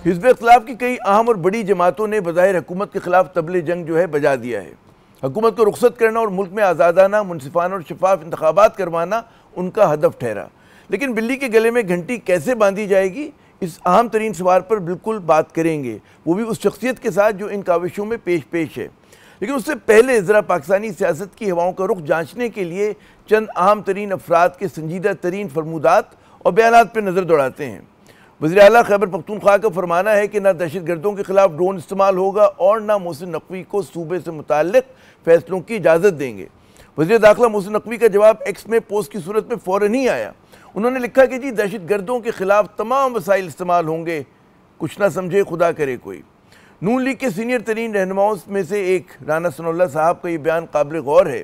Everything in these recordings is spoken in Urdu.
حزب اختلاف کی کئی اہم اور بڑی جماعتوں نے بظاہر حکومت کے خلاف طبل جنگ جو ہے بجا دیا ہے۔ حکومت کو رخصت کرنا اور ملک میں آزادانہ، منصفانہ اور شفاف انتخابات کروانا ان کا ہدف ٹھہرا۔ لیکن بلی کے گلے میں گھنٹی کیسے باندھی جائے گی، اس اہم ترین سوال پر بالکل بات کریں گے، وہ بھی اس شخصیت کے ساتھ جو ان کاوشوں میں پیش ہے۔ لیکن اس سے پہلے ذرا پاکستانی سیاست کی ہواؤں کا رخ جانچنے کے لیے چند اہم ترین افراد کے سنجیدہ ترین فرمودات اور بیانات پر نظر دوڑاتے ہیں۔ وزیر اعلیٰ خیبر پختونخوا کا فرمانا ہے کہ نہ دہشت گردوں کے خلاف ڈرون استعمال ہوگا اور نہ محسن نقوی کو صوبے سے متعلق فیصلوں کی اجازت دیں گے۔ وزیر داخلہ محسن نقوی کا جواب ایکس میں پوسٹ کی صورت میں فوراً ہی آیا۔ انہوں نے لکھا کہ دہشت گردوں کے خلاف تمام وسائل استعمال ہوں گے، کچھ نہ سمجھے خدا کرے کوئی۔ نون لیگ کے سینئر ترین رہنماؤں میں سے ایک رانا ثناء اللہ صاحب کا یہ بیان قابل غور ہے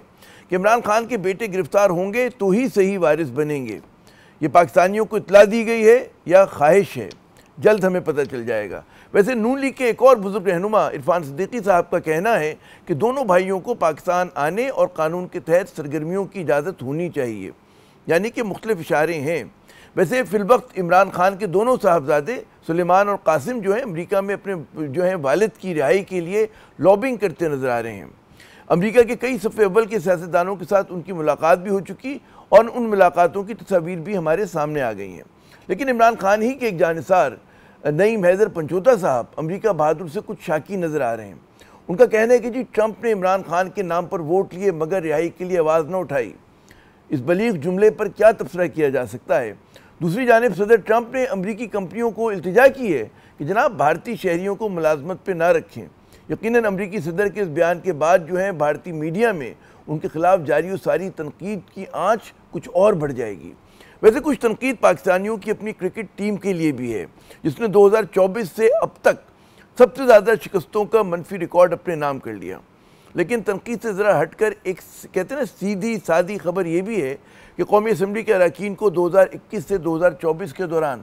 کہ عمران خان کے بیٹے گرفتار ہوں گے تو ہی صحیح وارث بنیں گے۔ یہ پاکستانیوں کو اطلاع دی گئی ہے یا خواہش ہے، جلد ہمیں پتہ چل جائے گا۔ ویسے نون لیگ کے ایک اور بزرگ رہنما عرفان صدیقی صاحب کا کہنا ہے کہ دونوں بھائیوں کو پاکستان آنے اور قانون کے تحت سرگرمیوں کی اجازت ہونی چاہیے، یعنی کہ مختلف اشارے ہیں۔ ویسے فی الوقت عمران خان کے دونوں صاحبزادے سلیمان اور قاسم جو ہیں امریکہ میں اپنے والد کی رہائی کے لیے لابنگ کرتے نظر آ رہے ہیں۔ امریکہ کے کئی صف اول کے سیاستدانوں کے ساتھ ان کی ملاقات بھی ہو چکی اور ان ملاقاتوں کی تصاویر بھی ہمارے سامنے آ گئی ہیں۔ لیکن عمران خان ہی کے ایک جانثار نعیم حیدر پنچوتا صاحب امریکہ بہادر سے کچھ شاکی نظر آ رہے ہیں۔ ان کا کہنا ہے کہ ٹرمپ نے عمران خان کے نام پر ووٹ لیے مگر رہائی کے لیے آواز نہ اٹھائی۔ اس بلیغ جملے پر کیا تبصرہ کیا جا سکتا ہے؟ دوسری جانب صدر ٹرمپ نے امریکی کمپنیوں کو التجا کی ہے کہ جناب بھارتی شہریوں کو ملازمت پہ نہ رکھیں۔ یقیناً امریکی صدر کے اس بیان کے بعد بھارتی میڈیا میں ان کے خلاف جاری و ساری تنقید کی آنچ کچھ اور بڑھ جائے گی۔ ویسے کچھ تنقید پاکستانیوں کی اپنی کرکٹ ٹیم کے لیے بھی ہے، جس نے 2024 سے اب تک سب سے زیادہ شکستوں کا منفی ریکارڈ اپنے نام کر لیا۔ لیکن تنقید سے ذرا ہٹ کر ایک کہتے ہیں نا سیدھی سادی خبر یہ بھی ہے کہ قومی اسمبلی کے اراکین کو 2021 سے 2024 کے دوران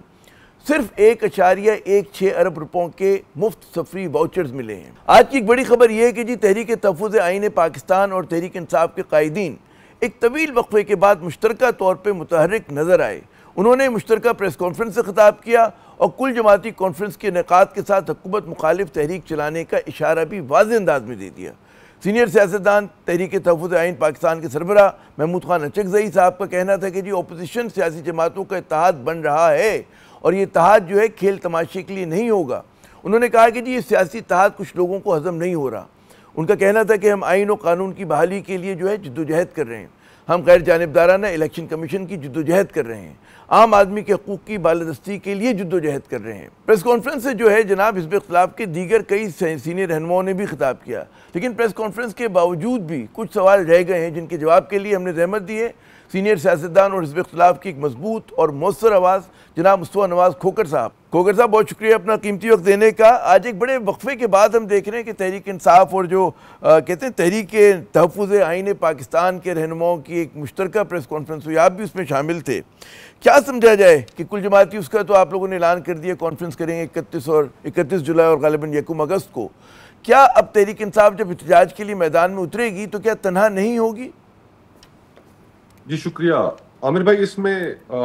صرف 1.16 ارب روپوں کے مفت سفری واؤچرز ملے ہیں۔ آج کی ایک بڑی خبر یہ ہے کہ تحریک تحفظ آئین پاکستان اور تحریک انصاف کے قائدین ایک طویل وقفے کے بعد مشترکہ طور پہ متحرک نظر آئے۔ انہوں نے مشترکہ پریس کانفرنس سے خطاب کیا اور کل جماعتی کانفرنس کے انعقاد کے ساتھ حکومت مخالف تحریک چلانے کا اشارہ بھی واضح انداز میں دے دیا۔ سینئر سیاستدان تحریک تحفظ آئین پاکستان کے سربراہ محمود خان اچکزئی صاحب کا کہنا تھا کہ اپوزیشن سیاسی جماعتوں کا اتحاد بن رہا ہے اور یہ اتحاد کھیل تماشے کے لیے نہیں ہوگا۔ انہوں نے کہا کہ یہ سیاسی اتحاد کچھ لوگوں کو ہضم نہیں ہو رہا۔ ان کا کہنا تھا کہ ہم آئین و قانون کی بحالی کے لیے جدوجہد کر رہے ہیں، ہم غیر جانبدارانہ الیکشن کمیشن کی جدوجہد کر رہے ہیں، عام آدمی کے حقوق کی بالادستی کے لیے جدوجہد کر رہے ہیں۔ پریس کانفرنس سے جناب حزب اختلاف کے دیگر کئی سینئر رہنماؤں نے بھی خطاب کیا، لیکن پریس کانفرنس کے باوجود بھی کچھ سوال رہ گئے ہیں جن کے جواب کے لیے ہم نے زحمت دی ہے۔ سینئر سیاستدان اور حزب اختلاف کی ایک مضبوط اور مؤثر آواز جناب مصطفیٰ نواز کھوکھر صاحب۔ کھوکھر صاحب بہت شکریہ اپنا قیمتی وقت دینے کا۔ آج ایک بڑے وقفے کے بعد ہم دیکھ رہے ہیں کہ تحریک انصاف اور کہتے ہیں تحریک تحفظ آئین پاکستان کے رہنماؤں کی ایک مشترکہ پریس کانفرنس ہوئی، آپ بھی اس میں شامل تھے۔ کیا سمجھا جائے کہ کل جماعتی اس کا تو آپ لوگوں نے اعلان کر دیا کانفرنس کریں گے 31 جولائی اور غالباً 1 اگست کو، کیا اب تحریک انصاف جب احتجاج کے لیے میدان میں اترے گی تو کیا تنہا نہیں ہوگی؟ جی شکریہ عامر بھائی۔ اس میں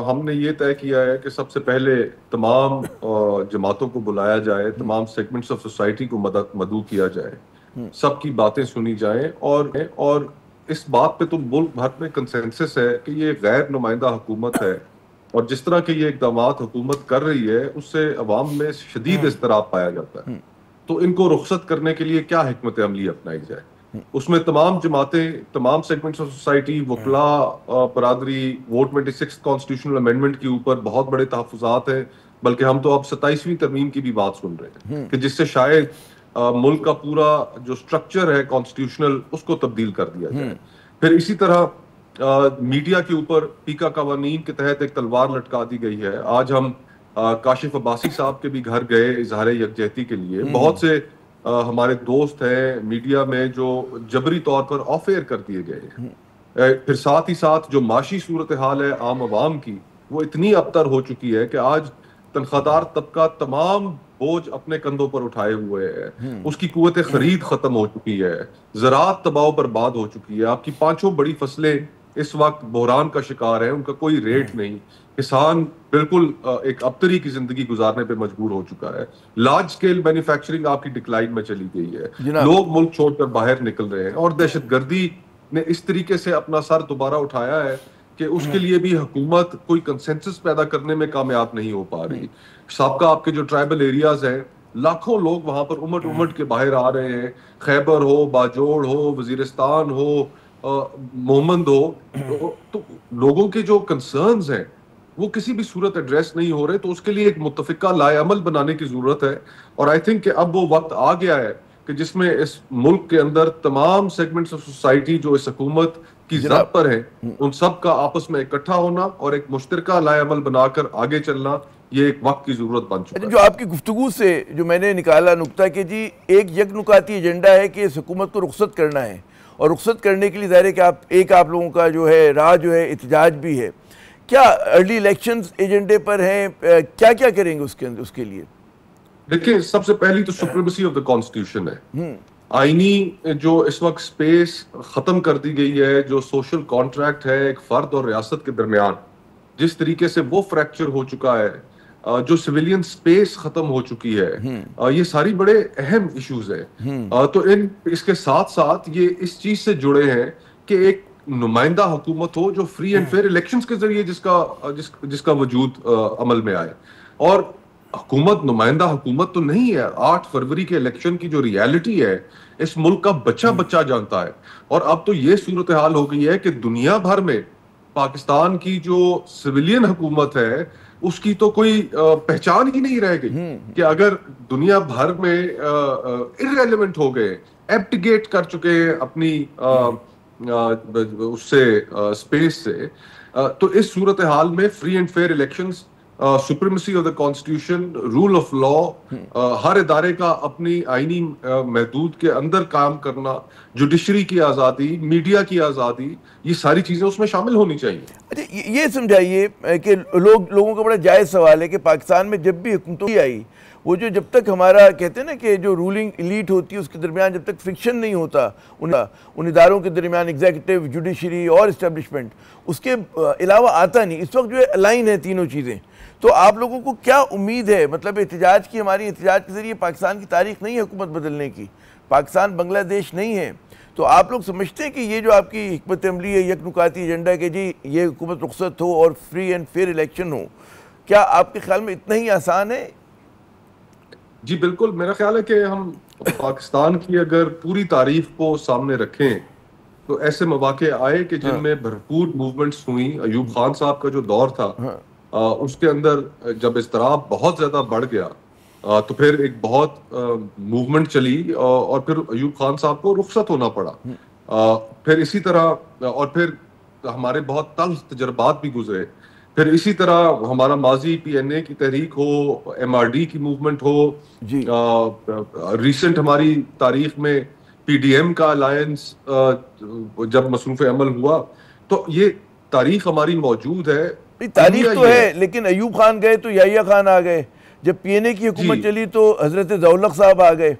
ہم نے یہ طے کیا ہے کہ سب سے پہلے تمام جماعتوں کو بلایا جائے، تمام سیگمنٹس آف سوسائٹی کو مدعو کیا جائے، سب کی باتیں سنی جائیں اور اس بات پہ تو ملک بھر میں کنسنسس ہے کہ یہ غیر نمائندہ حکومت ہے اور جس طرح کے یہ اقدامات حکومت کر رہی ہے اس سے عوام میں شدید اضطراب پایا جاتا ہے، تو ان کو رخصت کرنے کے لیے کیا حکمت عملی اپنائی جائے۔ اس میں تمام جماعتیں، تمام سیگمنٹس آف سوسائٹی، وکلاء برادری، ووٹ 26 کانسٹیٹیوشنل امینڈمنٹ کے اوپر بہت بڑے تحفظات ہیں، بلکہ ہم تو اب 27ویں ترمیم کی بھی بات سن رہے ہیں کہ جس سے شاید ملک کا پورا جو سٹرکچر ہے کانسٹیٹیوشنل اس کو تبدیل کر دیا جائے۔ پھر اسی طرح میڈیا کے اوپر پیکا قوانین کے تحت ایک تلوار لٹکا دی گئی ہے۔ آج ہم کاشف عباسی صاحب کے بھی گھر گئے اظہار یکجہتی کے لیے۔ بہت سے ہمارے دوست ہیں میڈیا میں جو جبری طور پر آف ایئر کر دیے گئے ہیں۔ پھر ساتھ ہی ساتھ جو معاشی صورتحال ہے عام عوام کی وہ اتنی ابتر ہو چکی ہے کہ آج تنخواہ دار طبقہ تمام بوجھ اپنے کندھوں پر اٹھائے ہوئے ہے، اس کی قوت خرید ختم ہو چکی ہے، زراعت تباہ و برباد ہو چکی ہے، آپ کی 5 بڑی فصلیں اس وقت بحران کا شکار ہیں، ان کا کوئی ریٹ نہیں، کسان بالکل ایک ابتری کی زندگی گزارنے پہ مجبور ہو چکا ہے، لارج سکیل مینوفیکچرنگ آپ کی ڈکلائن میں چلی گئی ہے، لوگ ملک چھوڑ کر باہر نکل رہے ہیں، اور دہشت گردی نے اس طریقے سے اپنا سر دوبارہ اٹھایا ہے کہ اس کے لیے بھی حکومت کوئی کنسنسس پیدا کرنے میں کامیاب نہیں ہو پا رہی۔ سابقہ آپ کے جو ٹرائبل ایریاز ہیں، لاکھوں لوگ وہاں پر امٹ کے باہر آ رہے ہیں، خیبر ہو، باجوڑ ہو، وزیرستان ہو، مومند ہو، تو لوگوں کے جو کنسرنز ہیں وہ کسی بھی صورت ایڈریس نہیں ہو رہے، تو اس کے لیے ایک متفقہ لائے عمل بنانے کی ضرورت ہے۔ اور آئی تھنک کہ اب وہ وقت آ گیا ہے کہ جس میں اس ملک کے اندر تمام سیگمنٹس آف سوسائٹی جو اس حکومت کی ضد پر ہیں، ان سب کا آپس میں اکٹھا ہونا اور ایک مشترکہ لائے عمل بنا کر آگے چلنا، یہ ایک وقت کی ضرورت بن چکا ہے۔ جو آپ کی گفتگو سے جو میں نے نکالا نکتہ کہ جی ایک یک نکاتی ایجنڈا ہے کہ اس حکومت کو رخصت کرنا ہے، اور رخصت کرنے کے لیے ظاہر ہے کہ آپ لوگوں کا جو ہے راہ جو ہے احتجاج بھی ہے۔ کیا ارلی الیکشنز ایجنڈے پر ہیں؟ کیا کیا کریں گے اس کے لیے؟ دیکھیں، سب سے پہلی تو سپریمیسی آف دا کانسٹیٹیوشن ہے، آئینی جو اس وقت سپیس ختم کر دی گئی ہے، جو سوشل کانٹریکٹ ہے ایک فرد اور ریاست کے درمیان، جس طریقے سے وہ فریکچر ہو چکا ہے، جو سویلین سپیس ختم ہو چکی ہے، یہ ساری بڑے اہم ایشوز ہیں۔ تو اس کے ساتھ ساتھ یہ اس چیز سے جڑے ہیں کہ ایک نمائندہ حکومت ہو جو فری اینڈ فیئر الیکشنز کے ذریعے جس کا وجود عمل میں آئے۔ اور حکومت نمائندہ حکومت تو نہیں ہے، 8 فروری کے الیکشن کی جو ریالٹی ہے اس ملک کا بچہ جانتا ہے، اور اب تو یہ صورتحال ہو گئی ہے کہ دنیا بھر میں پاکستان کی جو سویلین حکومت ہے اس کی تو کوئی پہچان ہی نہیں رہ گئی، کہ اگر دنیا بھر میں irrelevant ہو گئے، ایبڈیکیٹ کر چکے ہیں اپنی اس سے اسپیس سے، تو اس صورتحال میں free and fair elections, supremacy of the constitution, rule of law, ہر ادارے کا اپنی آئینی محدود کے اندر کام کرنا، جوڈیشری کی آزادی، میڈیا کی آزادی، یہ ساری چیزیں اس میں شامل ہونی چاہیے۔ اچھا، یہ سمجھائیے کہ لوگوں کا بڑا جائز سوال ہے کہ پاکستان میں جب بھی حکومتیں آئی، وہ جب تک ہمارا کہتے ہیں نا کہ جو رولنگ ایلیٹ ہوتی ہے اس کے درمیان جب تک فرکشن نہیں ہوتا ان اداروں کے درمیان، ایگزیکٹو، جوڈیشری اور اسٹیبلشمنٹ، اس کے علاوہ آتا نہیں۔ اس وقت جو ہے الائن ہے تینوں چیزیں، تو آپ لوگوں کو کیا امید ہے؟ مطلب ہماری احتجاج کے ذریعے پاکستان کی تاریخ نہیں ہے حکومت بدلنے کی، پاکستان بنگلہ دیش نہیں ہے، تو آپ لوگ سمجھتے ہیں کہ یہ جو آپ کی حکمت عملی ہے، یک نکاتی ایجنڈا ہے کہ جی یہ حکومت رخصت ہو اور فری اینڈ فیئر الیکشن ہو، کیا آپ کے خیال میں اتنا ہی آسان ہے؟ جی بالکل، میرا خیال ہے کہ ہم پاکستان کی اگر پوری تاریخ کو سامنے رکھیں تو ایسے مواقع آئے کہ جن میں بھرپور موومنٹس ہوئیں۔ ایوب خان صاحب کا جو دور تھا اس کے اندر جب اضطراب بہت زیادہ بڑھ گیا تو پھر ایک بہت موومنٹ چلی اور پھر ایوب خان صاحب کو رخصت ہونا پڑا۔ پھر اسی طرح اور پھر ہمارے بہت تلخ تجربات بھی گزرے۔ پھر اسی طرح ہمارا ماضی پی این اے کی تحریک ہو، ایم آر ڈی کی موومنٹ ہو، ریسنٹ ہماری تاریخ میں پی ڈی ایم کا الائنس جب مصروف عمل ہوا، تو یہ تاریخ ہماری موجود ہے۔ تاریخ تو ہے، لیکن ایوب خان گئے تو یحییٰ خان آ گئے، جب پی این اے کی حکومت چلی تو حضرت ضیاءالحق صاحب آ گئے،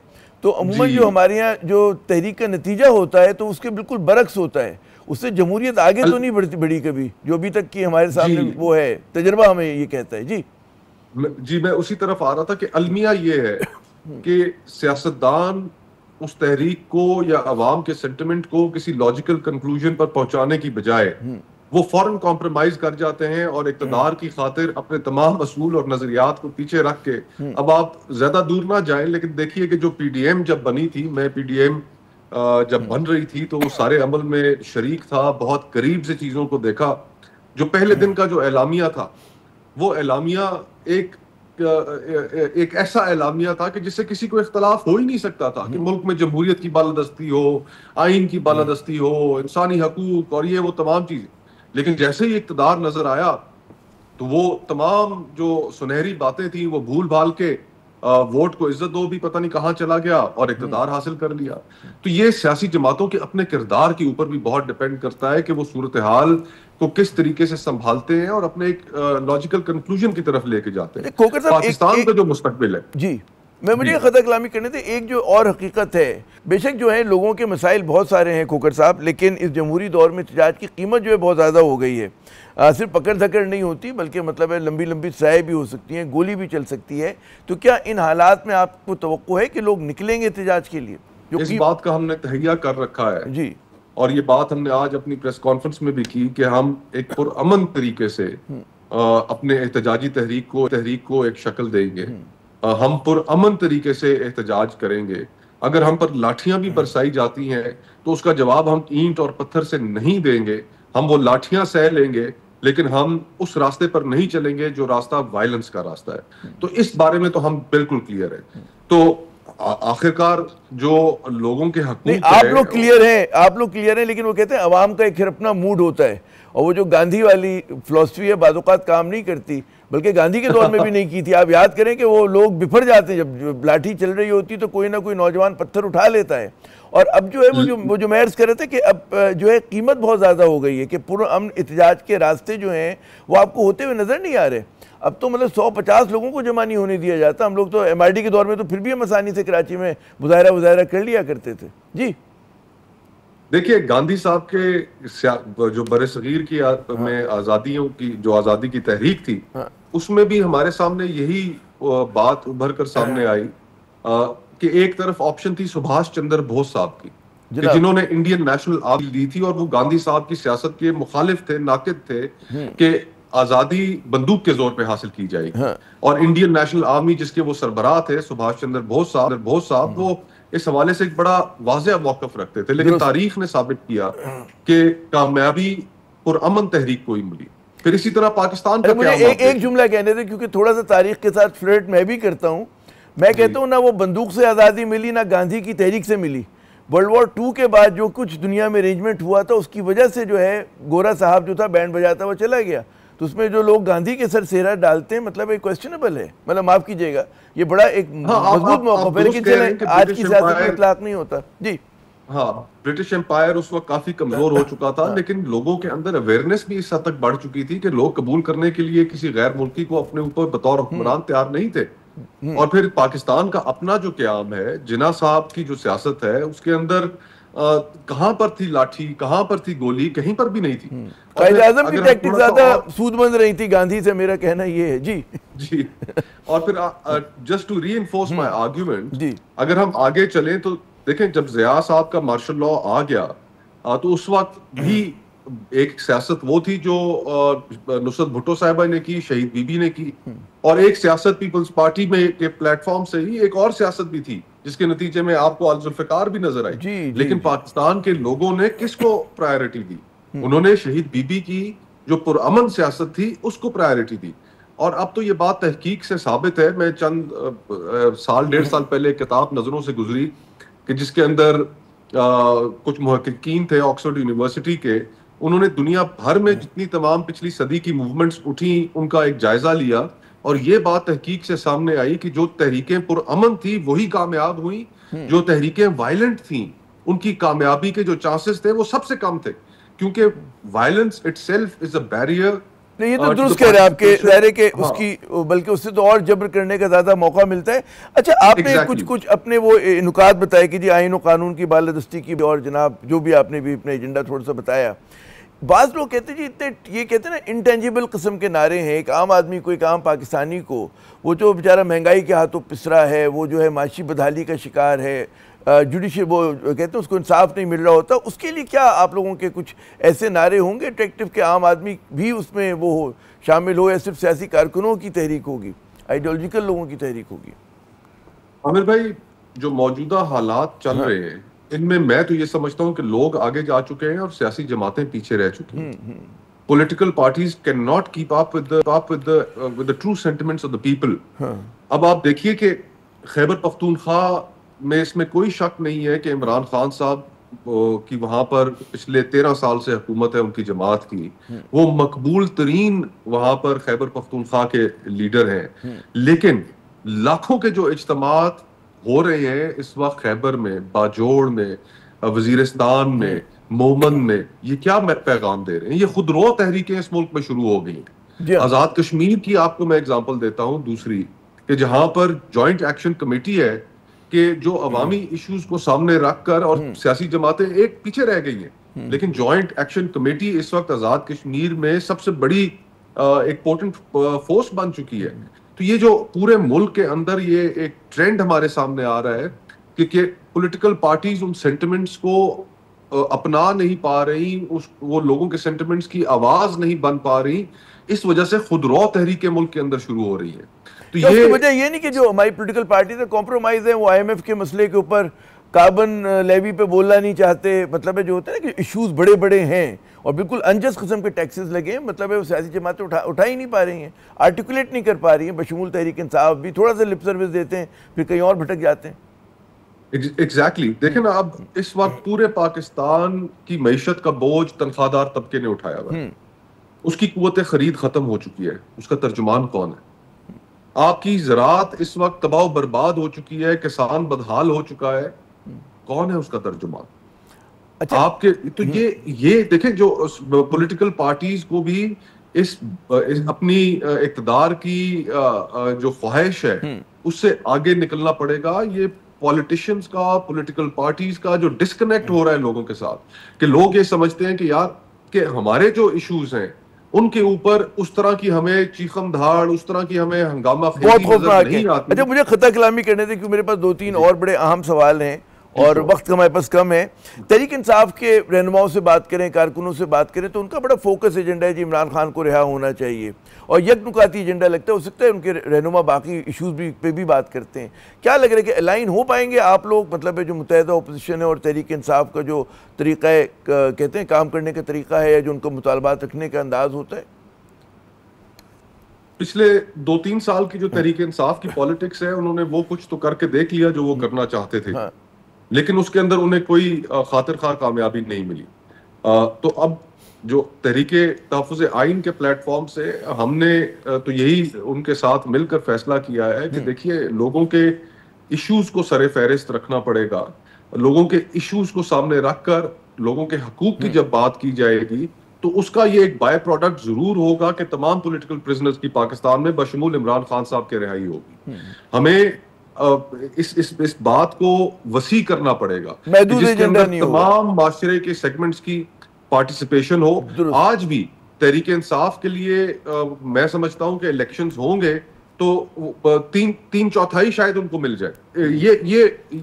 تو عموماً جو ہمارے یہاں جو تحریک کا نتیجہ ہوتا ہے تو اس کے بالکل برعکس ہوتا ہے، اس سے جمہوریت آگے تو نہیں بڑھی کبھی، جو ابھی تک کی ہمارے سامنے وہ ہے تجربہ ہمیں یہ کہتا ہے۔ جی میں اسی طرف آ رہا تھا کہ المیہ یہ ہے کہ سیاستدان اس تحریک کو یا عوام کے سینٹیمنٹ کو کسی لاجیکل کنکلوژن پر پہنچانے کی بجائے وہ فوراً کمپرومائز کر جاتے ہیں اور اقتدار کی خاطر اپنے تمام اصول اور نظریات کو پیچھے رکھ کے، اب آپ زیادہ دور نہ جائیں لیکن دیکھیے کہ جو پی ڈی ایم جب بنی تھی، میں پی ڈی ایم جب بن رہی تھی تو وہ سارے عمل میں شریک تھا، بہت قریب سے چیزوں کو دیکھا۔ جو پہلے دن کا جو اعلامیہ تھا وہ اعلامیہ ایک ایسا اعلامیہ تھا کہ جس سے کسی کو اختلاف ہو ہی نہیں سکتا تھا کہ ملک میں جمہوریت کی بالادستی ہو، آئین کی بالادستی ہو، انسانی حقوق اور یہ وہ تمام چیزیں۔ لیکن جیسے ہی اقتدار نظر آیا تو وہ تمام جو سنہری باتیں تھیں وہ بھول بھال کے ووٹ کو عزت دو بھی پتہ نہیں کہاں چلا گیا اور اقتدار حاصل کر لیا۔ تو یہ سیاسی جماعتوں کے اپنے کردار کے اوپر بھی بہت ڈیپینڈ کرتا ہے کہ وہ صورتحال کو کس طریقے سے سنبھالتے ہیں اور اپنے ایک لاجیکل کنکلوژن کی طرف لے کے جاتے ہیں۔ پاکستان کا جو مستقبل ہے، جی مجھے خطا کلامی کرنے تھے. ایک جو اور حقیقت ہے، بے شک جو ہے لوگوں کے مسائل بہت سارے ہیں کھوکھر صاحب، لیکن اس جمہوری دور میں احتجاج کی قیمت جو ہے بہت زیادہ ہو گئی ہے. صرف پکڑ دھکڑ نہیں ہوتی، بلکہ مطلب ہے لمبی لمبی سائے بھی ہو سکتی ہیں، گولی بھی چل سکتی ہے. تو کیا ان حالات میں آپ کو توقع ہے کہ لوگ نکلیں گے احتجاج کے لیے؟ اس بات کا ہم نے تہیہ کر رکھا ہے جی، اور یہ بات ہم نے آج اپنی پریس کانفرنس میں بھی کی کہ ہم ایک پرامن طریقے سے اپنے احتجاجی تحریک کو ایک شکل دیں گے. ہم پرامن طریقے سے احتجاج کریں گے. اگر ہم پر لاٹھیاں بھی برسائی جاتی ہیں تو اس کا جواب ہم اینٹ اور پتھر سے نہیں دیں گے. ہم وہ لاٹھیاں سہ لیں گے، لیکن ہم اس راستے پر نہیں چلیں گے جو راستہ وائلنس کا راستہ ہے. تو اس بارے میں تو ہم بالکل کلیئر ہیں. تو آخرکار جو لوگوں کے حقوق نہیں، آپ لوگ کلیئر ہیں، لیکن وہ کہتے ہیں عوام کا ایک پھر اپنا موڈ ہوتا ہے، اور وہ جو گاندھی والی فلسفی ہے بعض اوقات کام نہیں کرتی، بلکہ گاندھی کے دور میں بھی نہیں کی تھی. آپ یاد کریں کہ وہ لوگ بپھر جاتے ہیں، جب لاٹھی چل رہی ہوتی تو کوئی نہ کوئی نوجوان پتھر اٹھا لیتا ہے. اور اب جو ہے وہ جو میں عرض کر رہے تھے کہ اب جو ہے قیمت بہت زیادہ ہو گئی ہے کہ پرامن احتجاج کے راستے جو ہیں وہ آپ کو ہوتے ہوئے نظر نہیں آ رہے. اب تو مطلب 150 لوگوں کو جمع نہیں ہونے دیا جاتا. ہم لوگ تو ایم آئی ڈی کے دور میں تو پھر بھی ہم آسانی سے کراچی میں مظاہرہ کر لیا کرتے تھے. جی دیکھیے، گاندھی صاحب کے جو بر صغیر کی میں آزادیوں کی جو آزادی کی تحریک تھی، اس میں بھی ہمارے سامنے یہی بات ابھر کر سامنے آئی کہ ایک طرف آپشن تھی سبھاش چندر بوس صاحب کی، کہ جنہوں نے انڈین نیشنل آرمی دی تھی اور وہ گاندھی صاحب کی سیاست کے مخالف تھے، ناقد تھے کہ آزادی بندوق کے زور پہ حاصل کی جائے گی. اور انڈین نیشنل آرمی جس کے وہ سربراہ تھے سبھاش چندر بوس صاحب وہ اس حوالے سے ایک بڑا واضح موقف رکھتے تھے. لیکن تاریخ نے ثابت کیا کہ کامیابی پرامن تحریک کو ہی ملی. پھر اسی طرح پاکستان کا مجھے ایک جملہ کہنے تھے، کیونکہ تھوڑا سا تاریخ کے ساتھ فلرٹ میں بھی کرتا ہوں. میں کہتا ہوں نہ وہ بندوق سے آزادی ملی، نہ گاندھی کی تحریک سے ملی. ورلڈ وار 2 کے بعد جو کچھ دنیا میں ارینجمنٹ ہوا تھا اس کی وجہ سے جو ہے گورا صاحب جو تھا بینڈ بجاتا وہ چلا گیا. تو اس میں جو لوگ گاندھی کے سر سہرا ڈالتے ہیں مطلب ایک کویسچنبل ہے. مطلب معاف کیجئے گا، یہ بڑا ایک مضبوط موقف ہے، لیکن چلیں آج کی سیاست میں اطلاق نہیں ہوتا. جی ہاں، برٹش امپائر اس وقت کافی کمزور ہو چکا تھا، لیکن لوگوں کے اندر اویئرنیس بھی اس حد تک بڑھ چکی تھی کہ لوگ قبول کرنے کے لیے کسی غیر ملکی کو اپنے اوپر بطور حکمران تیار نہیں تھے. اور پھر پاکستان کا اپنا جو قیام ہے، جناح صاحب کی جو سیاست ہے، اس کے اندر کہاں پر تھی لاٹھی، کہاں پر تھی گولی، کہیں پر بھی نہیں تھی. قائد اعظم کی ٹیکٹک زیادہ سود مند رہی تھی گاندھی سے، میرا کہنا یہ ہے. جی اور پھر just to reinforce my argument, اگر ہم آگے چلیں تو دیکھیں جب ضیاء صاحب کا مارشل لاء آ گیا تو اس وقت بھی ایک سیاست وہ تھی جو نصرت بھٹو صاحبہ نے کی، شہید بی بی نے کی، اور ایک سیاست پیپلز پارٹی میں کے پلیٹ فارم سے ہی ایک اور سیاست بھی تھی جس کے نتیجے میں آپ کو ذوالفقار بھی نظر آئی. لیکن پاکستان کے لوگوں نے کس کو پرائیورٹی دی؟ انہوں نے شہید بی بی کی جو پرامن سیاست تھی اس کو پرائیورٹی دی. اور اب تو یہ بات تحقیق سے ثابت ہے. میں چند سال 1.5 سال پہلے کتاب نظروں سے گزری کہ جس کے اندر کچھ محققین تھے آکسفورڈ یونیورسٹی کے، انہوں نے دنیا بھر میں جتنی تمام پچھلی صدی کی موومنٹس اٹھی ان کا ایک جائزہ لیا، اور یہ بات تحقیق سے سامنے آئی کہ جو تحریکیں پرامن تھی وہی کامیاب ہوئیں، جو تحریکیں وائلنٹ تھیں ان کی کامیابی کے جو چانسز تھے وہ سب سے کم تھے، کیونکہ violence it self is a barrier. نہیں، یہ تو درست کہہ رہے ہیں آپ کے ظاہر ہے کہ اس کی بلکہ اس سے تو اور جبر کرنے کا زیادہ موقع ملتا ہے. اچھا، آپ نے کچھ اپنے وہ نکات بتائے کہ جی آئین و قانون کی بالادستی کی، اور جناب جو بھی آپ نے بھی اپنا ایجنڈا تھوڑا سا بتایا. بعض لوگ کہتے ہیں جی اتنے یہ کہتے ہیں نا انٹینجیبل قسم کے نعرے ہیں. ایک عام آدمی کو، ایک عام پاکستانی کو، وہ جو بیچارہ مہنگائی کے ہاتھوں پسرا ہے، وہ جو ہے معاشی بدحالی کا شکار ہے، جوڈیشل وہ کہتے ہیں اس کو انصاف نہیں مل رہا ہوتا، اس کے لیے کیا آپ لوگوں کے کچھ ایسے نعرے ہوں گے اٹریکٹیو کہ عام آدمی بھی اس میں وہ شامل ہو، یا صرف سیاسی کارکنوں کی تحریک ہوگی، آئیڈیولوجیکل لوگوں کی تحریک ہوگی؟ عامر بھائی، جو موجودہ حالات چل رہے ہیں ان میں تو یہ سمجھتا ہوں کہ لوگ آگے جا چکے ہیں اور سیاسی جماعتیں پیچھے رہ چکی ہیں. Political parties can not keep up with the true sentiments of the people. اب آپ دیکھیے کہ خیبر پختونخوا میں اس میں کوئی شک نہیں ہے کہ عمران خان صاحب کی وہاں پر پچھلے 13 سال سے حکومت ہے ان کی جماعت کی، وہ مقبول ترین وہاں پر خیبر پختونخوا کے لیڈر ہیں. لیکن لاکھوں کے جو اجتماعات ہو رہے ہیں اس وقت خیبر میں، باجوڑ میں، وزیرستان میں، مومن میں، یہ کیا پیغام دے رہے ہیں؟ یہ خود رو تحریکیں اس ملک میں شروع ہو گئی ہیں. آزاد کشمیر کی آپ کو میں اگزامپل دیتا ہوں دوسری، کہ جہاں پر جوائنٹ ایکشن کمیٹی ہے کہ جو عوامی ایشوز کو سامنے رکھ کر، اور سیاسی جماعتیں ایک پیچھے رہ گئی ہیں، لیکن جوائنٹ ایکشن کمیٹی اس وقت آزاد کشمیر میں سب سے بڑی ایک پورٹنٹ فورس بن چکی ہے. تو یہ جو پورے ملک کے اندر یہ ایک ٹرینڈ ہمارے سامنے آ رہا ہے کہ پولیٹیکل پارٹیز ان سینٹیمنٹس کو اپنا نہیں پا رہی، وہ لوگوں کے سینٹیمنٹس کی آواز نہیں بن پا رہی، اس وجہ سے خود رو تحریک ملک کے اندر شروع ہو رہی ہے. تو اس کی وجہ یہ نہیں کہ جو ہماری پولیٹیکل پارٹیز ہیں کمپرومائز ہیں، وہ آئی ایم ایف کے مسئلے کے اوپر کاربن لیوی پہ بولنا نہیں چاہتے، مطلب ہے جو ہوتا ہے نا کہ ایشوز بڑے بڑے ہیں اور بالکل انجس قسم کے ٹیکسز لگے ہیں، مطلب ہے وہ سیاسی جماعتیں اٹھا ہی نہیں پا رہی ہیں، آرٹیکولیٹ نہیں کر پا رہی ہیں، بشمول تحریک انصاف بھی تھوڑا سا لپ سروس دیتے ہیں پھر کہیں اور بھٹک جاتے ہیں. ایگزیکٹلی. دیکھیں نا، اب اس وقت پورے پاکستان کی معیشت کا بوجھ تنخواہ دار طبقے نے اٹھایا ہوا ہے. اس کی قوت خرید ختم ہو چکی ہے. اس کا ترجمان کون ہے؟ آپ کی زراعت اس وقت تباہ و برباد ہو چکی ہے، کسان بدحال ہو چکا ہے. کون ہے اس کا ترجمان؟ آپ کے تو یہ دیکھیں، جو پولیٹیکل پارٹیز کو بھی اس اپنی اقتدار کی جو خواہش ہے اس سے آگے نکلنا پڑے گا. یہ پولیٹیشنز کا، پولیٹیکل پارٹیز کا جو ڈسکنیکٹ ہو رہا ہے لوگوں کے ساتھ، کہ لوگ یہ سمجھتے ہیں کہ یار کہ ہمارے جو ایشوز ہیں ان کے اوپر اس طرح کی ہمیں چیخم دھاڑ، اس طرح کی ہمیں ہنگامہ خیزی نظر نہیں آتی. اچھا، مجھے خطہ کلامی کرنے تھے کیونکہ میرے پاس 2-3 اور بڑے اہم سوال ہیں اور وقت ہمارے پاس کم ہے. تحریک انصاف کے رہنماؤں سے بات کریں، کارکنوں سے بات کریں تو ان کا بڑا فوکس ایجنڈا ہے جی عمران خان کو رہا ہونا چاہیے، اور یک نکاتی ایجنڈا لگتا ہے. ہو سکتا ہے ان کے رہنما باقی ایشوز پہ بھی بات کرتے ہیں. کیا لگ رہا ہے کہ الائن ہو پائیں گے آپ لوگ، مطلب ہے جو متحدہ اپوزیشن ہے اور تحریک انصاف کا جو طریقہ ہے، کہتے ہیں کام کرنے کا طریقہ ہے، یا جو ان کا مطالبات رکھنے کا انداز ہوتا ہے؟ پچھلے 2-3 سال کی جو تحریک انصاف کی پالیٹکس ہے، انہوں نے وہ کچھ تو کر کے دیکھ لیا جو وہ کرنا چاہتے تھے، لیکن اس کے اندر انہیں کوئی خاطر خواہ کامیابی نہیں ملی. تو اب جو تحریک تحفظ آئین کے پلیٹ فارم سے ہم نے تو یہی ان کے ساتھ مل کر فیصلہ کیا ہے کہ دیکھیے، لوگوں کے ایشوز کو سر فہرست رکھنا پڑے گا. لوگوں کے ایشوز کو سامنے رکھ کر لوگوں کے حقوق کی جب بات کی جائے گی تو اس کا یہ ایک بائی پروڈکٹ ضرور ہوگا کہ تمام پولیٹیکل پرزنرز کی پاکستان میں بشمول عمران خان صاحب کے رہائی ہوگی. ہمیں اس بات کو وسیع کرنا پڑے گا جس کے اندر تمام معاشرے کے سیگمنٹس کی پارٹیسپیشن ہو. آج بھی تحریک انصاف کے لیے میں سمجھتا ہوں کہ الیکشنز ہوں گے تو 3/4 شاید ان کو مل جائے.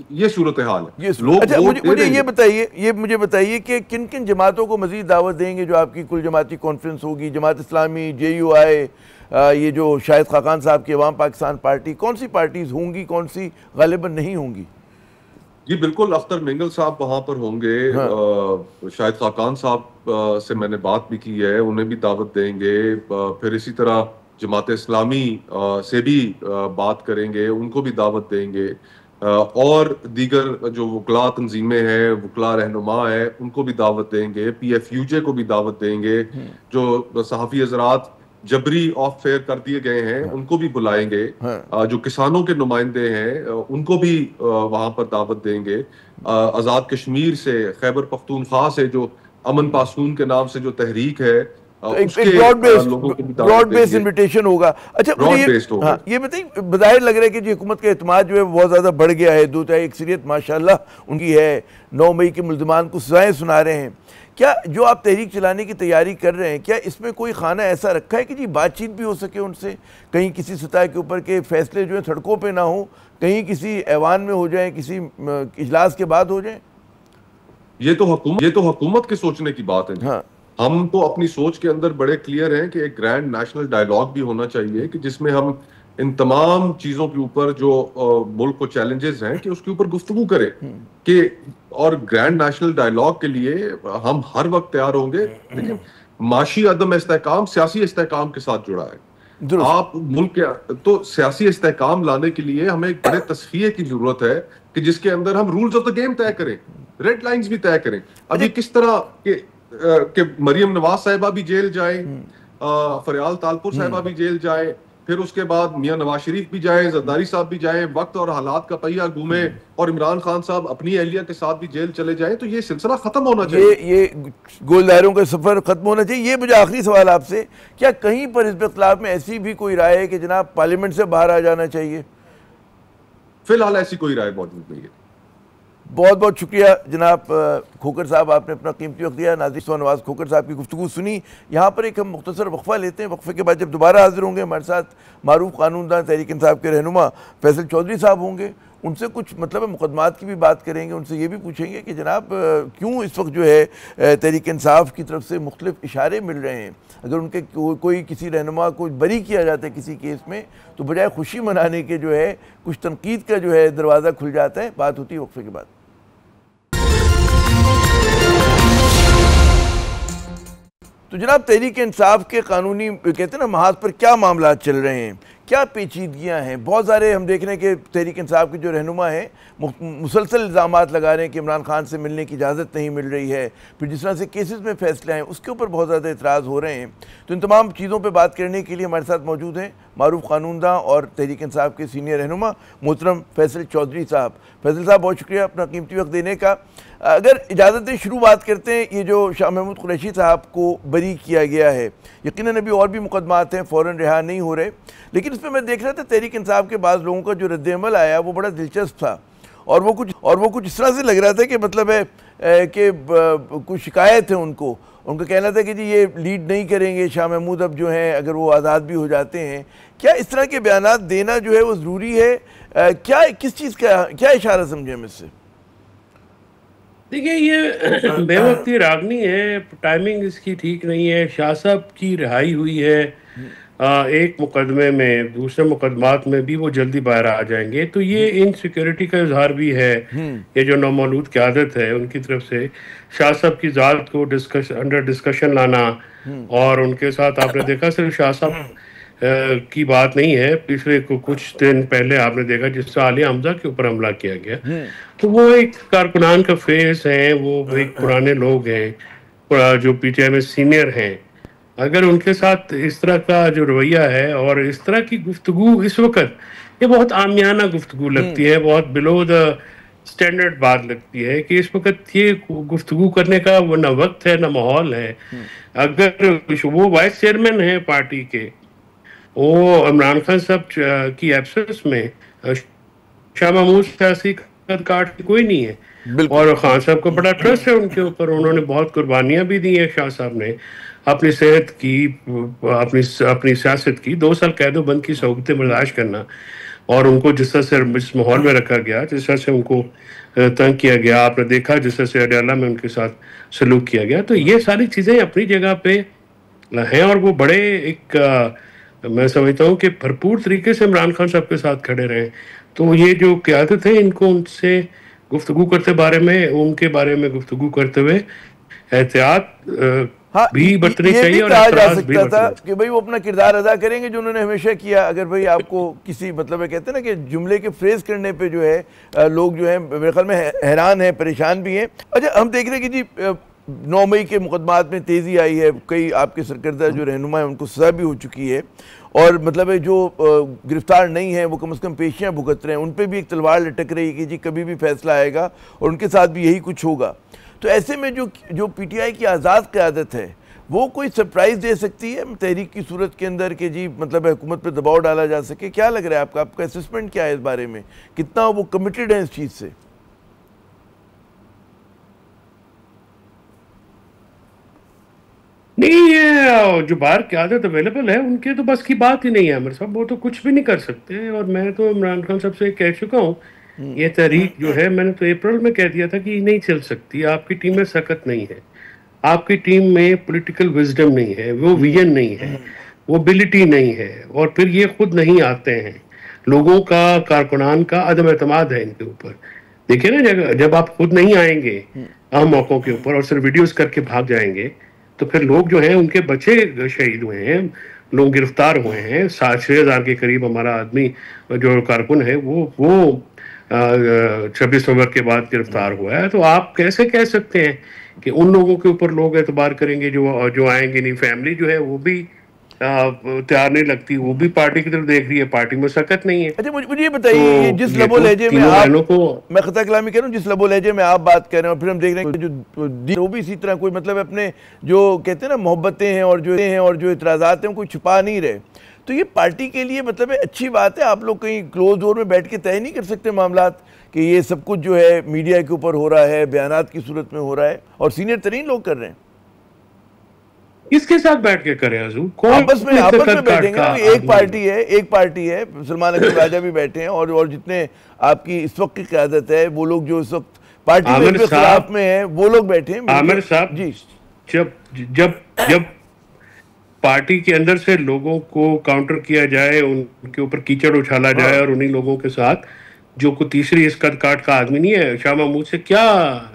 یہ صورتحال ہے. اچھا، مجھے بتائیے کہ کن کن جماعتوں کو مزید دعوت دیں گے جو آپ کی کل جماعتی کانفرنس ہوگی؟ جماعت اسلامی، JUI، یہ جو شاہد خاقان صاحب کی عوام پاکستان پارٹی، کون سی پارٹیز ہوں گی، کون سی غالباً نہیں ہوں گی؟ جی بالکل، اختر مینگل صاحب وہاں پر ہوں گے. شاہد خاقان صاحب سے میں نے بات بھی کی ہے، انہیں بھی دعوت دیں گے. پھر اسی طرح جماعت اسلامی سے بھی بات کریں گے، ان کو بھی دعوت دیں گے. اور دیگر جو وکلاء تنظیمیں ہیں، وکلاء رہنما ہیں، ان کو بھی دعوت دیں گے. PFUJ کو بھی دعوت دیں گے. جو صحافی حضرات جبری آف فیئر کر دیے گئے ہیں ان کو بھی بلائیں گے. جو کسانوں کے نمائندے ہیں ان کو بھی وہاں پر دعوت دیں گے. آزاد کشمیر سے، خیبر پختونخوا سے جو امن پاسون کے نام سے جو تحریک ہے، براڈ بیس انویٹیشن ہوگا. اچھا، یہ بتائیے، بظاہر لگ رہا ہے کہ جی حکومت کا اعتماد جو ہے بہت زیادہ بڑھ گیا ہے، 2/3 اکثریت ماشاءاللہ ان کی ہے، 9 مئی کے ملزمان کو سزائیں سنا رہے ہیں. کیا جو آپ تحریک چلانے کی تیاری کر رہے ہیں، کیا اس میں کوئی خانہ ایسا رکھا ہے کہ جی بات چیت بھی ہو سکے ان سے، کہیں کسی سطح کے اوپر کے فیصلے جو ہیں سڑکوں پہ نہ ہوں، کہیں کسی ایوان میں ہو جائیں، کسی اجلاس کے بعد ہو جائیں؟ یہ تو حکومت کے سوچنے کی بات ہے. ہم تو اپنی سوچ کے اندر بڑے کلیئر ہیں کہ ایک گرینڈ نیشنل ڈائیلاگ بھی ہونا چاہیے کہ جس میں ہم ان تمام چیزوں کے اوپر جو ملک کو چیلنجز ہیں کہ اس کے اوپر گفتگو کریں کہ، اور گرینڈ نیشنل ڈائیلاگ کے لیے ہم ہر وقت تیار ہوں گے. لیکن معاشی عدم استحکام سیاسی استحکام کے ساتھ جڑا ہے. آپ ملک کے تو سیاسی استحکام لانے کے لیے ہمیں ایک بڑے تصفیے کی ضرورت ہے کہ جس کے اندر ہم رولز آف دا گیم طے کریں، ریڈ لائنز بھی طے کریں. ابھی کس طرح کہ مریم نواز صاحبہ بھی جیل جائیں، فریال تالپور صاحبہ بھی جیل جائیں، پھر اس کے بعد میاں نواز شریف بھی جائیں, زرداری صاحب بھی جائیں, وقت اور حالات کا پہیہ گھومے, اور عمران خان صاحب اپنی اہلیہ کے ساتھ بھی جیل چلے جائیں, تو یہ سلسلہ ختم ہونا چاہیے. یہ گول دائروں کا سفر ختم ہونا چاہیے. یہ مجھے آخری سوال آپ سے, کیا کہیں پر حزب اختلاف میں ایسی بھی کوئی رائے ہے کہ جناب پارلیمنٹ سے باہر آ جانا چاہیے؟ فی الحال ایسی کوئی رائے موجود نہیں ہے. بہت بہت شکریہ جناب کھوکھر صاحب, آپ نے اپنا قیمتی وقت دیا. ناظرین, نواز کھوکھر صاحب کی گفتگو سنی. یہاں پر ایک ہم مختصر وقفہ لیتے ہیں. وقفے کے بعد جب دوبارہ حاضر ہوں گے ہمارے ساتھ معروف قانون داں تحریک انصاف کے رہنما فیصل چودھری صاحب ہوں گے. ان سے کچھ مقدمات کی بھی بات کریں گے. ان سے یہ بھی پوچھیں گے کہ جناب کیوں اس وقت جو ہے تحریک انصاف کی طرف سے مختلف اشارے مل رہے ہیں. اگر ان کے کوئی کسی رہنما کو بری کیا جاتا ہے کسی کیس میں, تو بجائے خوشی منانے کے جو ہے کچھ تنقید کا جو ہے دروازہ کھل جاتا ہے. بات ہوتی ہے وقفے کے بعد. تو جناب تحریک انصاف کے قانونی کہتے ہیں نا محاذ پر کیا معاملات چل رہے ہیں, کیا پیچیدگیاں ہیں؟ بہت سارے ہم دیکھ رہے ہیں کہ تحریک انصاف کے جو رہنما ہیں مسلسل الزامات لگا رہے ہیں کہ عمران خان سے ملنے کی اجازت نہیں مل رہی ہے. پھر جس طرح سے کیسز میں فیصلے ہیں اس کے اوپر بہت زیادہ اعتراض ہو رہے ہیں. تو ان تمام چیزوں پہ بات کرنے کے لیے ہمارے ساتھ موجود ہیں معروف قانون داں اور تحریک انصاف کے سینئر رہنما محترم فیصل چودھری صاحب. فیصل صاحب, بہت شکریہ اپنا قیمتی وقت دینے کا. اگر اجازت دیں شروع بات کرتے ہیں, یہ جو شاہ محمود قریشی صاحب کو بری کیا گیا ہے, یقیناً ابھی اور بھی مقدمات ہیں, فوراً رہا نہیں ہو رہے, لیکن اس پہ میں دیکھ رہا تھا تحریک انصاف کے بعض لوگوں کا جو رد عمل آیا وہ بڑا دلچسپ تھا. اور وہ کچھ اس طرح سے لگ رہا تھا کہ مطلب ہے کہ کچھ شکایت ہے ان کا کہنا تھا کہ جی یہ لیڈ نہیں کریں گے شاہ محمود اب جو ہیں اگر وہ آزاد بھی ہو جاتے ہیں. کیا اس طرح کے بیانات دینا جو ہے وہ ضروری ہے؟ کس چیز کا کیا اشارہ سمجھیں ہم اس سے؟ دیکھیں, یہ بے وقتی راگنی ہے, ٹائمنگ اس کی ٹھیک نہیں ہے. شاہ صاحب کی رہائی ہوئی ہے ایک مقدمے میں, دوسرے مقدمات میں بھی وہ جلدی باہر آ جائیں گے. تو یہ انسیکیورٹی کا اظہار بھی ہے. یہ جو نومولود قیادت ہے ان کی طرف سے شاہ صاحب کی ذات کو انڈر ڈسکشن لانا, اور ان کے ساتھ آپ نے دیکھا صرف شاہ صاحب کی بات نہیں ہے, پچھلے کچھ دن پہلے آپ نے دیکھا جس سے عالیہ حمزہ کے اوپر حملہ کیا گیا. تو وہ ایک کارکنان کا فیس ہیں, وہ ایک پرانے لوگ ہیں جو پی ٹی آئی میں سینئر ہیں. اگر ان کے ساتھ اس طرح کا جو رویہ ہے اور اس طرح کی گفتگو اس وقت, یہ بہت عامیانہ گفتگو لگتی ہے, بہت بلو دا سٹینڈرڈ بات لگتی ہے کہ اس وقت یہ گفتگو کرنے کا وہ نہ وقت ہے نہ ماحول ہے. اگر وہ وائس چیئرمین ہیں پارٹی کے, وہ عمران خان صاحب کی ایبسنس میں شاہ محمود سیاسی کارڈ کوئی نہیں ہے, اور خان صاحب کو بڑا ٹرسٹ ہے ان کے اوپر. انہوں نے بہت قربانیاں بھی دی ہیں شاہ صاحب نے, اپنی صحت کی, اپنی سیاست کی, 2 سال قید و بند کی سہولتیں برداشت کرنا, اور ان کو جس طرح سے اس ماحول میں رکھا گیا, جس طرح سے ان کو تنگ کیا گیا, آپ نے دیکھا جس طرح سے اڈیالہ میں ان کے ساتھ سلوک کیا گیا. تو یہ ساری چیزیں اپنی جگہ پہ ہیں, اور وہ بڑے ایک میں سمجھتا ہوں کہ بھرپور طریقے سے عمران خان صاحب کے ساتھ کھڑے رہے. تو یہ جو قیادت ہے, ان کو ان سے گفتگو کرتے ان کے بارے میں گفتگو کرتے ہوئے احتیاط بھی برتنی چاہیے, اور اعتراض بھی برتنا چاہیے کہ بھئی وہ اپنا کردار ادا کریں گے جو انہوں نے ہمیشہ کیا. اگر بھئی آپ کو کسی مطلب ہے کہتے ہیں نا کہ جملے کے فریز کرنے پہ جو ہے لوگ جو ہیں میرے خیال میں حیران ہیں, پریشان بھی ہیں. اچھا, ہم دیکھ رہے ہیں کہ جی 9 مئی کے مقدمات میں تیزی آئی ہے, کئی آپ کے سرکردہ جو رہنما ہیں ان کو سزا بھی ہو چکی ہے, اور مطلب ہے جو گرفتار نہیں ہیں وہ کم از کم پیشیاں بھگت رہے ہیں, ان پہ بھی ایک تلوار لٹک رہی ہے کہ جی کبھی بھی فیصلہ آئے گا اور ان کے ساتھ بھی یہی کچھ ہوگا. تو ایسے میں جو پی ٹی آئی کی آزاد قیادت ہے وہ کوئی سرپرائز دے سکتی ہے تحریک کی صورت کے اندر کہ جی مطلب حکومت پہ دباؤ ڈالا جا سکے؟ کیا لگ رہا ہے آپ کا اسسمنٹ کیا ہے اس بارے میں, کتنا وہ کمیٹڈ ہیں اس چیز سے؟ نہیں, یہ جو باہر قیادت اویلیبل ہے ان کے تو بس کی بات ہی نہیں ہے عامر صاحب, وہ تو کچھ بھی نہیں کر سکتے. اور میں تو عمران خان صاحب سے کہہ چکا ہوں, یہ تحریک جو ہے میں نے تو اپریل میں کہہ دیا تھا کہ یہ نہیں چل سکتی. آپ کی ٹیم میں سکت نہیں ہے, آپ کی ٹیم میں پولیٹیکل وزڈم نہیں ہے, وہ ویژن نہیں ہے, وہ ابیلٹی نہیں ہے, اور پھر یہ خود نہیں آتے ہیں. لوگوں کا, کارکنان کا عدم اعتماد ہے ان کے اوپر. دیکھیں نا, جب آپ خود نہیں آئیں گے اہم موقعوں کے اوپر اور صرف ویڈیوز کر کے بھاگ جائیں گے, تو پھر لوگ جو ہیں ان کے بچے شہید ہوئے ہیں, لوگ گرفتار ہوئے ہیں. 6,000 کے قریب ہمارا آدمی جو کارکن ہے وہ 26 نومبر کے بعد گرفتار ہوا ہے. تو آپ کیسے کہہ سکتے ہیں کہ ان لوگوں کے اوپر لوگ اعتبار کریں گے جو آئیں گے نہیں؟ فیملی جو ہے وہ بھی تیار نہیں لگتی، وہ بھی پارٹی کی طرف دیکھ رہی ہے، پارٹی میں سکت نہیں ہے. اچھا مجھے یہ بتائیے، جس لب و لہجے میں آپ، میں خطہ کلامی کہہ رہا ہوں، جس لب و لہجے میں آپ بات کر رہے ہیں، اور پھر ہم دیکھ رہے ہیں جو وہ بھی اسی طرح کوئی مطلب اپنے جو کہتے ہیں نا محبتیں ہیں اور جو اعتراضات ہیں کوئی چھپا نہیں رہے، تو یہ پارٹی کے لیے مطلب اچھی بات ہے؟ آپ لوگ کہیں کلوز ڈور میں بیٹھ کے طے نہیں کر سکتے معاملات کہ یہ سب کچھ جو ہے میڈیا کے اوپر ہو رہا ہے، بیانات کی صورت میں ہو رہا ہے، اور سینئر ترین لوگ کر رہے ہیں؟ اس کے ساتھ بیٹھ کے کرے حضور، آپس میں بیٹھیں گے. ایک پارٹی ہے سلمان اکرم راجہ بھی بیٹھے ہیں، اور جتنے آپ کی اس وقت کی قیادت ہے، وہ لوگ جو اس وقت پارٹی کے خلاف میں ہیں وہ لوگ بیٹھے ہیں. عامر صاحب جی، جب پارٹی کے اندر سے لوگوں کو کاؤنٹر کیا جائے، ان کے اوپر کیچڑ اچھالا جائے، اور انہی لوگوں کے ساتھ جو کوئی تیسری اس قد کاٹ کا آدمی نہیں ہے، شاہ محمود سے کیا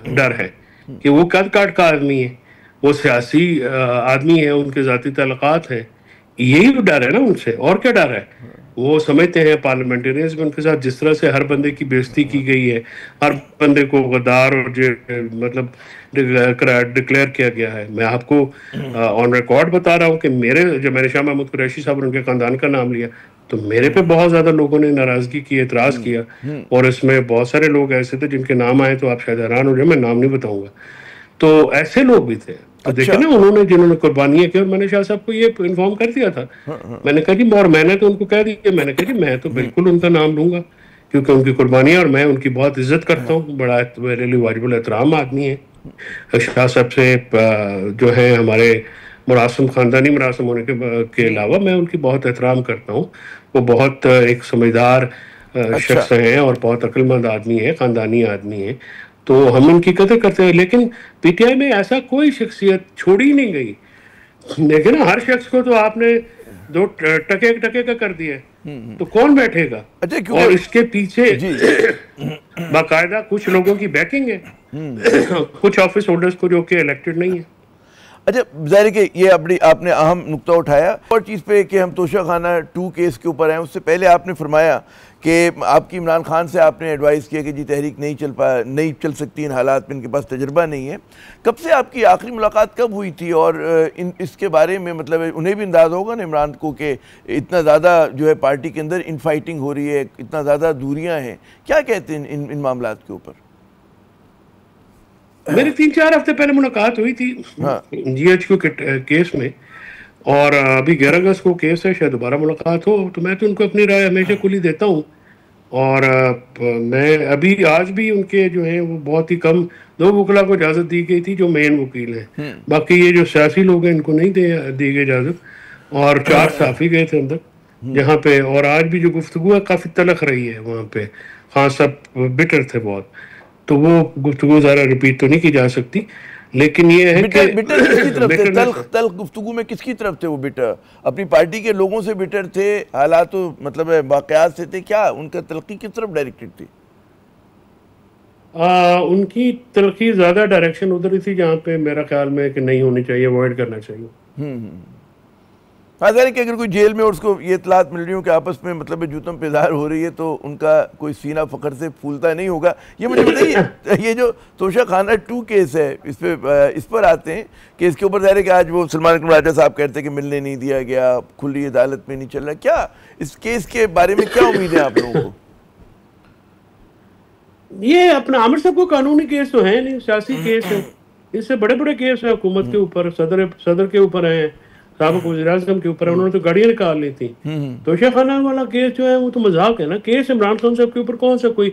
ڈر ہے کہ وہ قد کاٹ کا آدمی ہے، وہ سیاسی آدمی ہے، ان کے ذاتی تعلقات ہیں، یہی ڈر ہے نا ان سے، اور کیا ڈر ہے؟ وہ سمجھتے ہیں پارلیمنٹرینز میں ان کے ساتھ جس طرح سے ہر بندے کی بے عزتی کی گئی ہے، ہر بندے کو غدار اور مطلب ڈکلیئر کیا گیا ہے. میں آپ کو آن ریکارڈ بتا رہا ہوں کہ جب میں نے شاہ محمود قریشی صاحب اور ان کے خاندان کا نام لیا تو میرے پہ بہت زیادہ لوگوں نے ناراضگی کی، اعتراض کیا، اور اس میں بہت سارے لوگ ایسے تھے جن کے نام آئے تو آپ شاید حیران ہو جائیں، میں نام نہیں بتاؤں گا. تو ایسے لوگ بھی تھے. تو دیکھیں نا، جنہوں نے قربانیاں کی، اور میں نے شاہ صاحب کو یہ انفارم کر دیا تھا. میں نے کہا جی، اور میں نے تو ان کو کہہ دیا، میں نے کہا جی میں تو بالکل ان کا نام لوں گا کیونکہ ان کی قربانیاں، اور میں ان کی بہت عزت کرتا ہوں، بڑا میرے لیے واجب الاحترام آدمی ہے. شاہ صاحب سے جو ہے ہمارے مراسم، خاندانی مراسم ہونے کے علاوہ میں ان کی بہت احترام کرتا ہوں. وہ بہت ایک سمجھدار شخص ہیں اور بہت عقل مند آدمی ہے، خاندانی آدمی ہے، تو ہم ان کی قدر کرتے ہیں. لیکن پی ٹی آئی میں ایسا کوئی شخصیت چھوڑی نہیں گئی. لیکن ہر شخص کو تو آپ نے دو ٹکے کا کر دیا تو کون بیٹھے گا؟ اور اس کے پیچھے باقاعدہ کچھ لوگوں کی بیکنگ ہے، کچھ آفس ہولڈرز کو جو کہ الیکٹڈ نہیں ہے. اچھا، ظاہر کہ یہ آپ نے اہم نقطہ اٹھایا. اور چیز پہ کہ ہم توشہ خانہ 2 کیس کے اوپر ہیں، اس سے پہلے آپ نے فرمایا کہ آپ کی عمران خان سے آپ نے ایڈوائز کیا کہ جی تحریک نہیں چل سکتی ان حالات میں، ان کے پاس تجربہ نہیں ہے. کب سے آپ کی آخری ملاقات کب ہوئی تھی؟ اور اس کے بارے میں مطلب انہیں بھی انداز ہوگا نا عمران کو کہ اتنا زیادہ جو ہے پارٹی کے اندر ان فائٹنگ ہو رہی ہے، اتنا زیادہ دوریاں ہیں، کیا کہتے ہیں ان معاملات کے اوپر؟ میری 3-4 ہفتے پہلے ملاقات ہوئی تھی جی ایچ کیو کے کیس میں، اور ابھی 11 اگست کو کیس ہے، شاید دوبارہ ملاقات ہو. تو میں تو ان کو اپنی رائے ہمیشہ کھلی دیتا ہوں، اور میں آج بھی ان کے جو ہیں وہ بہت ہی کم 2 وکلاء کو اجازت دی گئی تھی جو مین وکیل ہیں. باقی یہ جو سیاسی لوگ ہیں ان کو نہیں دی گئی اجازت، اور 4 صحافی گئے تھے اندر جہاں پہ. اور آج بھی جو گفتگو ہے کافی تلخ رہی ہے وہاں پہ. خان صاحب بٹر تھے بہت، تو وہ گفتگو ذرا ریپیٹ تو نہیں کی جا سکتی، لیکن یہ ہے کہ بٹر کس کی طرف تھے؟ تلخ گفتگو میں کس کی طرف تھے وہ بٹر؟ اپنی پارٹی کے لوگوں سے بٹر تھے، حالات مطلب واقعات سے تھے، کیا ان کا تلخی کس طرف ڈائریکٹڈ تھی؟ ان کی تلخی زیادہ ڈائریکشن ادھر ہی تھی جہاں پہ میرا خیال میں کہ نہیں ہونی چاہیے، اوائڈ کرنا چاہیے. ظاہر ہے کہ اگر کوئی جیل میں اور اس کو یہ اطلاعات مل رہی ہوں کہ آپس میں مطلب جوتم پیزار ہو رہی ہے تو ان کا کوئی سینہ فخر سے پھولتا نہیں ہوگا. یہ مجھے بتائیے، یہ جو توشہ خانہ 2 کیس ہے، اس پر آتے ہیں کہ اس کے اوپر ظاہر ہے کہ آج وہ سلمان اکرم راجہ صاحب کہتے ہیں کہ ملنے نہیں دیا گیا، کھلی عدالت میں نہیں چل رہا. کیا اس کیس کے بارے میں کیا امید ہے آپ لوگوں کو؟ یہ اپنا عامر صاحب کو قانونی کیس تو ہے نہیں، سیاسی کیس ہے. اس سے بڑے کیس ہیں حکومت کے اوپر، صدر کے اوپر ہیں، سابق وزیر اعظم کے اوپر. انہوں نے تو گاڑیاں نکال لی تھی. توشہ خانہ والا کیس جو ہے وہ تو مذاق ہے نا. کیس عمران خان صاحب کے اوپر کون سا کوئی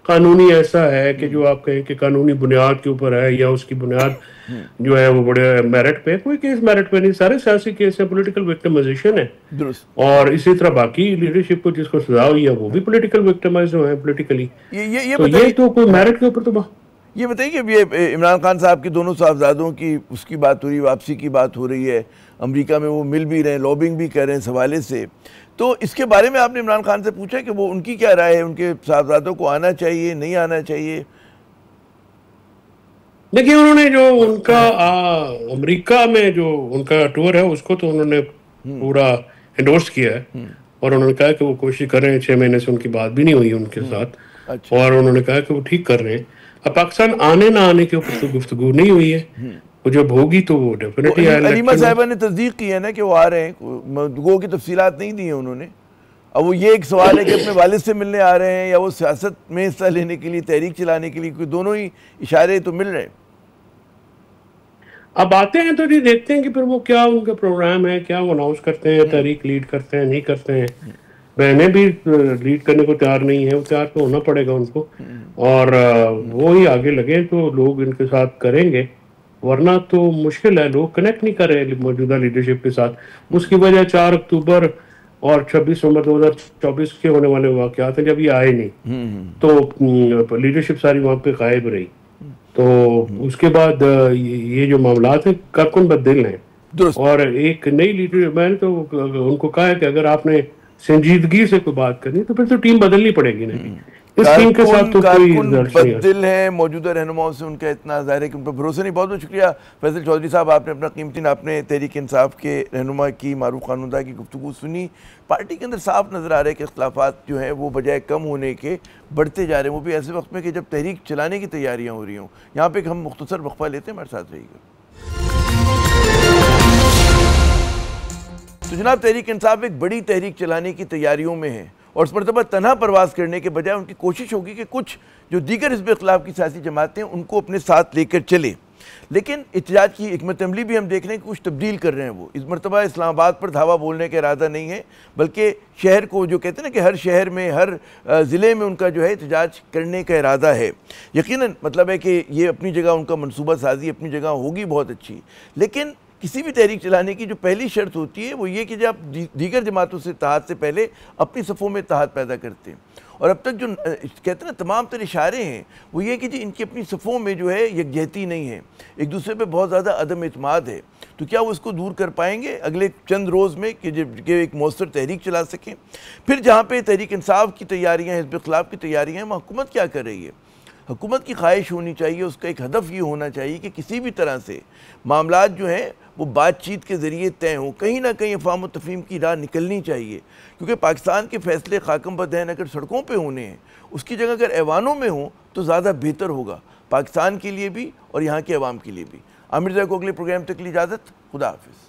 قانونی ایسا ہے کہ جو آپ کہیں کہ قانونی بنیاد کے اوپر ہے، یا اس کی بنیاد جو ہے وہ بڑے میرٹ پہ؟ کوئی کیس میرٹ پہ نہیں، سارے سیاسی کیس ہیں، پولیٹیکل وکٹمائزیشن ہے. اور اسی طرح باقی لیڈرشپ کو جس کو سزا ہوئی ہے وہ بھی پولیٹیکل وکٹمائز ہوئے ہیں پولیٹیکلی. یہ تو کوئی میرٹ کے اوپر تو یہ بتائیے کہ یہ عمران خان صاحب کے دونوں صاحبزادوں کی اس کی بات ہو رہی ہے، واپسی کی بات ہو رہی ہے، امریکہ میں وہ مل بھی رہے ہیں، لابنگ بھی کر رہے ہیں اس حوالے سے. تو اس کے بارے میں آپ نے عمران خان سے پوچھا کہ وہ ان کی کیا رائے ہے، ان کے صاحبزادوں کو آنا چاہیے نہیں آنا چاہیے؟ دیکھیے، انہوں نے جو ان کا امریکہ میں جو ان کا ٹور ہے اس کو تو انہوں نے پورا انڈورس کیا ہے، اور انہوں نے کہا کہ وہ کوشش کر رہے ہیں. 6 مہینے سے ان کی بات بھی نہیں ہوئی ان کے ساتھ، اور انہوں نے کہا کہ وہ ٹھیک کر رہے ہیں. اب پاکستان آنے نہ آنے کے اوپر تو گفتگو نہیں ہوئی ہے، وہ جب ہوگی تو وہ ڈیفینیٹلی علیمہ صاحبہ نے تصدیق کی ہے نا کہ وہ آ رہے ہیں، گو کی تفصیلات نہیں دی ہیں انہوں نے. اب وہ یہ ایک سوال ہے کہ اپنے والد سے ملنے آ رہے ہیں یا وہ سیاست میں حصہ لینے کے لیے، تحریک چلانے کے لیے، کوئی دونوں ہی اشارے تو مل رہے ہیں. اب آتے ہیں تو جی دیکھتے ہیں کہ پھر وہ کیا ان کا پروگرام ہے، کیا وہ اناؤنس کرتے ہیں، تحریک لیڈ کرتے ہیں نہیں کرتے ہیں. بہنیں بھی لیڈ کرنے کو تیار نہیں ہیں، وہ تیار تو ہونا پڑے گا ان کو، اور وہی آگے لگیں تو لوگ ان کے ساتھ کریں گے، ورنہ تو مشکل ہے. لوگ کنیکٹ نہیں کر رہے موجودہ لیڈرشپ کے ساتھ. اس کی وجہ 4 اکتوبر اور 26 نومبر 2024 کے ہونے والے واقعات ہیں جب یہ آئے نہیں تو لیڈرشپ ساری وہاں پہ غائب رہی. تو اس کے بعد یہ جو معاملات ہیں کارکن بدل ہیں. اور ایک نئی لیڈر، میں نے تو ان کو کہا ہے کہ اگر آپ نے سنجیدگی سے کوئی بات کرنی تو پھر تو ٹیم بدلنی پڑے گی. نہیں اس ٹیم کے ساتھ تو کوئی بدل ہے. موجودہ رہنماؤں سے ان کا اتنا ظاہر ہے کہ ان پر بھروسہ نہیں. بہت بہت شکریہ فیصل چودھری صاحب، آپ نے اپنا قیمتی آپ نے تحریک انصاف کے رہنما کی معروف خانودہ کی گفتگو سنی. پارٹی کے اندر صاف نظر آ رہا ہے کہ اختلافات جو ہیں وہ بجائے کم ہونے کے بڑھتے جا رہے ہیں، وہ بھی ایسے وقت میں کہ جب تحریک چلانے کی تیاریاں ہو رہی ہوں. یہاں پہ ہم مختصر وقفہ لیتے ہیں، ہمارے ساتھ رہیے گا. تو جناب، تحریک انصاف ایک بڑی تحریک چلانے کی تیاریوں میں ہے، اور اس مرتبہ تنہا پرواز کرنے کے بجائے ان کی کوشش ہوگی کہ کچھ جو دیگر حزب اختلاف کی سیاسی جماعتیں ان کو اپنے ساتھ لے کر چلے. لیکن احتجاج کی حکمت عملی بھی ہم دیکھ رہے ہیں کہ کچھ تبدیل کر رہے ہیں. وہ اس مرتبہ اسلام آباد پر دھاوا بولنے کا ارادہ نہیں ہے، بلکہ شہر کو، جو کہتے ہیں نا کہ ہر شہر میں، ہر ضلع میں ان کا جو ہے احتجاج کرنے کا ارادہ ہے. یقیناً مطلب ہے کہ یہ اپنی جگہ ان کا منصوبہ سازی اپنی جگہ ہوگی بہت اچھی، لیکن کسی بھی تحریک چلانے کی جو پہلی شرط ہوتی ہے وہ یہ کہ جب آپ دیگر جماعتوں سے اتحاد سے پہلے اپنی صفوں میں اتحاد پیدا کرتے ہیں. اور اب تک جو کہتے ہیں نا تمام تر اشارے ہیں وہ یہ کہ جی ان کی اپنی صفوں میں جو ہے یکجہتی نہیں ہے، ایک دوسرے پہ بہت زیادہ عدم اعتماد ہے. تو کیا وہ اس کو دور کر پائیں گے اگلے چند روز میں کہ ایک مؤثر تحریک چلا سکیں؟ پھر جہاں پہ تحریک انصاف کی تیاریاں، حزب اختلاف کی تیاریاں ہیں، حکومت کیا کر رہی ہے؟ حکومت کی خواہش ہونی چاہیے، اس کا ایک ہدف یہ ہونا چاہیے کہ کسی بھی طرح سے معاملات جو ہیں وہ بات چیت کے ذریعے طے ہوں. کہیں نہ کہیں افہام و تفہیم کی راہ نکلنی چاہیے، کیونکہ پاکستان کے فیصلے خاکم بدین اگر سڑکوں پہ ہونے ہیں، اس کی جگہ اگر ایوانوں میں ہوں تو زیادہ بہتر ہوگا پاکستان کے لیے بھی اور یہاں کے عوام کے لیے بھی. عامر زاہد کو اگلے پروگرام تک کے لیے اجازت. خدا حافظ.